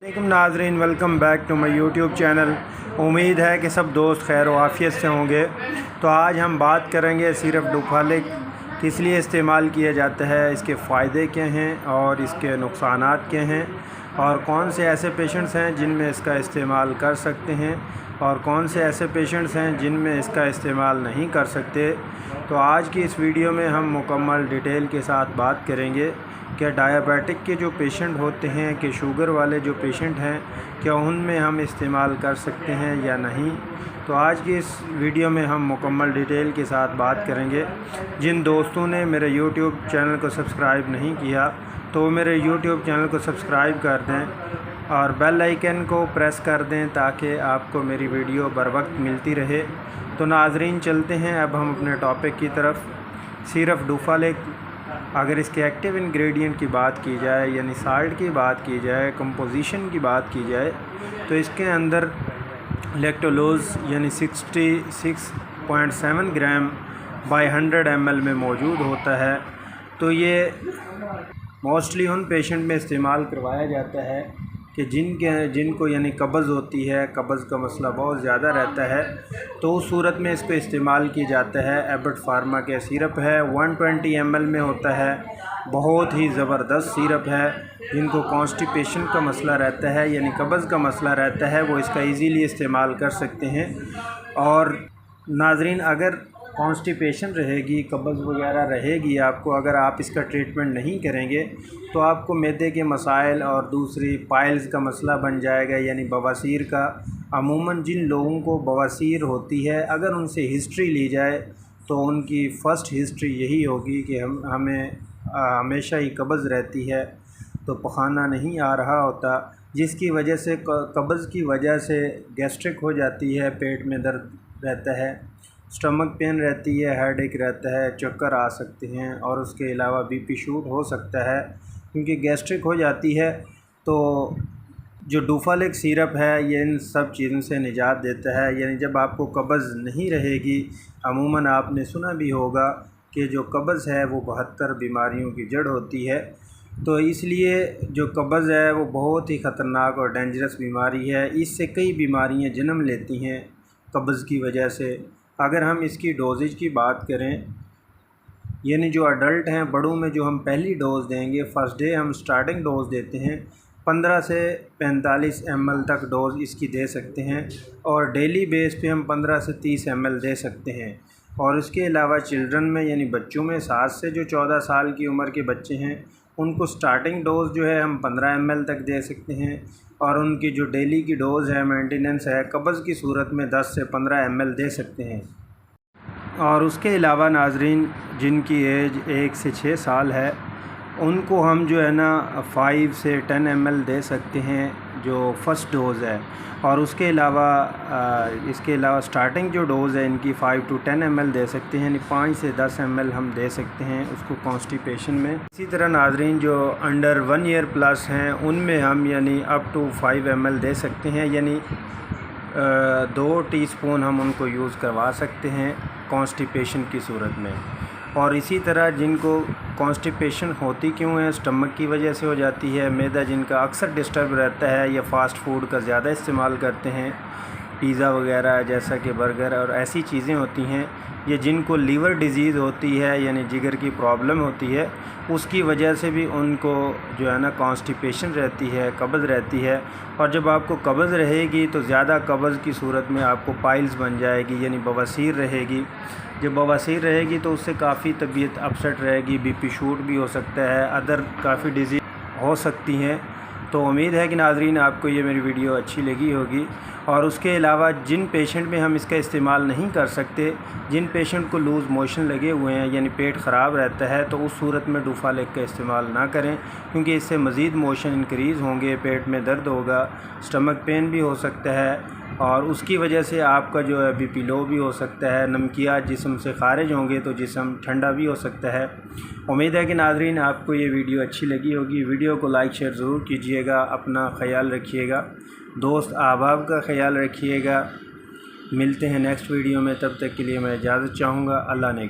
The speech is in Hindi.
वालेकुम नाज़रीन, welcome back to my YouTube channel. उम्मीद है कि सब दोस्त खैर आफियत से होंगे। तो आज हम बात करेंगे सिरप डुफालिक किस लिए इस्तेमाल किया जाता है, इसके फ़ायदे क्या हैं और इसके नुकसानात क्या हैं, और कौन से ऐसे पेशेंट्स हैं जिनमें इसका इस्तेमाल कर सकते हैं और कौन से ऐसे पेशेंट्स हैं जिनमें इसका इस्तेमाल नहीं कर सकते। तो आज की इस वीडियो में हम मुकम्मल डिटेल के साथ बात करेंगे क्या डायबिटिक के जो पेशेंट होते हैं कि शुगर वाले जो पेशेंट हैं क्या उनमें हम इस्तेमाल कर सकते हैं या नहीं। तो आज की इस वीडियो में हम मुकम्मल डिटेल के साथ बात करेंगे। जिन दोस्तों ने मेरे यूट्यूब चैनल को सब्सक्राइब नहीं किया तो वो मेरे यूट्यूब चैनल को सब्सक्राइब कर दें और बेल आइकन को प्रेस कर दें ताकि आपको मेरी वीडियो बर वक्त मिलती रहे। तो नाज़रीन चलते हैं अब हम अपने टॉपिक की तरफ। सिरप डुफालिक, अगर इसके एक्टिव इंग्रेडिएंट की बात की जाए यानी साल्ट की बात की जाए, कंपोजिशन की बात की जाए, तो इसके अंदर लैक्टोलोज यानी 66.7 ग्राम बाय 100 ml में मौजूद होता है। तो ये मोस्टली उन पेशेंट में इस्तेमाल करवाया जाता है कि जिनको यानी कब्ज़ होती है, कब्ज़ का मसला बहुत ज़्यादा रहता है, तो उस सूरत में इसको इस्तेमाल किया जाता है। एबट फार्मा का सिरप है, 120 ml में होता है, बहुत ही ज़बरदस्त सिरप है। जिनको कॉन्स्टिपेशन का मसला रहता है यानी कब्ज़ का मसला रहता है वो इसका इजीली इस्तेमाल कर सकते हैं। और नाज़रीन अगर कॉन्स्टिपेशन रहेगी, कब्ज़ वगैरह रहेगी आपको, अगर आप इसका ट्रीटमेंट नहीं करेंगे तो आपको मैदे के मसाइल और दूसरी पाइल्स का मसला बन जाएगा यानी बवासीर का। अमूमन जिन लोगों को बवासीर होती है अगर उनसे हिस्ट्री ली जाए तो उनकी फ़र्स्ट हिस्ट्री यही होगी कि हमें हमेशा ही कब्ज़ रहती है, तो पखाना नहीं आ रहा होता, जिसकी वजह से कब्ज़ की वजह से गैस्ट्रिक हो जाती है, पेट में दर्द रहता है, स्टमक पेन रहती है, हेडेक रहता है, चक्कर आ सकते हैं और उसके अलावा बीपी शूट हो सकता है क्योंकि गैस्ट्रिक हो जाती है। तो जो डुफालिक सिरप है ये इन सब चीज़ों से निजात देता है। यानी जब आपको कब्ज़ नहीं रहेगी, अमूमन आपने सुना भी होगा कि जो कब्ज़ है वो 72 बीमारियों की जड़ होती है। तो इसलिए जो कब्ज़ है वो बहुत ही ख़तरनाक और डेंजरस बीमारी है। इससे कई बीमारियां जन्म लेती हैं कब्ज़ की वजह से। अगर हम इसकी डोजेज की बात करें यानी जो अडल्ट हैं, बड़ों में जो हम पहली डोज़ देंगे, फ़र्स्ट डे हम स्टार्टिंग डोज़ देते हैं, 15 से 45 ml तक डोज़ इसकी दे सकते हैं और डेली बेस पे हम 15 से 30 ml दे सकते हैं। और इसके अलावा चिल्ड्रन में यानी बच्चों में 7 से जो 14 साल की उम्र के बच्चे हैं उनको स्टार्टिंग डोज़ जो है हम 15 ml तक दे सकते हैं और उनकी जो डेली की डोज़ है, मेंटेनेंस है, कब्ज़ की सूरत में 10 से 15 ml दे सकते हैं। और उसके अलावा नाज़रीन जिनकी एज 1 से 6 साल है उनको हम जो है ना 5 से 10 ml दे सकते हैं जो फ़र्स्ट डोज़ है। और उसके अलावा इसके अलावा स्टार्टिंग जो डोज़ है इनकी 5 to 10 ml दे सकते हैं, यानी 5 से 10 ml हम दे सकते हैं उसको कॉन्स्टिपेशन में। इसी तरह नाज़रीन जो अंडर 1 ईयर प्लस हैं उनमें हम यानी अप टू 5 ml दे सकते हैं, यानी 2 टीस्पून हम उनको यूज़ करवा सकते हैं कॉन्स्टिपेशन की सूरत में। और इसी तरह जिनको कॉन्स्टिपेशन होती क्यों है, स्टमक की वजह से हो जाती है, मैदा जिनका अक्सर डिस्टर्ब रहता है या फ़ास्ट फूड का ज़्यादा इस्तेमाल करते हैं, पिज़्ज़ा वगैरह जैसा कि बर्गर और ऐसी चीज़ें होती हैं, ये जिनको लीवर डिजीज़ होती है यानी जिगर की प्रॉब्लम होती है, उसकी वजह से भी उनको जो है ना कॉन्स्टिपेशन रहती है, कब्ज़ रहती है। और जब आपको कब्ज़ रहेगी तो ज़्यादा कब्ज़ की सूरत में आपको पाइल्स बन जाएगी यानी बवासीर रहेगी। जब बवासीर रहेगी तो उससे काफ़ी तबीयत अपसेट रहेगी, बीपी शूट भी हो सकता है, अदर काफ़ी डिजीज़ हो सकती हैं। तो उम्मीद है कि नाज़रीन आपको ये मेरी वीडियो अच्छी लगी होगी। और उसके अलावा जिन पेशेंट में हम इसका इस्तेमाल नहीं कर सकते, जिन पेशेंट को लूज़ मोशन लगे हुए हैं यानी पेट ख़राब रहता है, तो उस सूरत में डुफालिक का इस्तेमाल ना करें क्योंकि इससे मज़ीद मोशन इंक्रीज़ होंगे, पेट में दर्द होगा, स्टमक पेन भी हो सकता है और उसकी वजह से आपका जो है बीपी लो भी हो सकता है, नमकियात जिस्म से ख़ारिज होंगे तो जिस्म ठंडा भी हो सकता है। उम्मीद है कि नाज़रीन आपको ये वीडियो अच्छी लगी होगी। वीडियो को लाइक शेयर ज़रूर कीजिएगा, अपना ख्याल रखिएगा, दोस्त अहबाब का ख्याल रखिएगा। मिलते हैं नेक्स्ट वीडियो में, तब तक के लिए मैं इजाज़त चाहूँगा। अल्लाह ने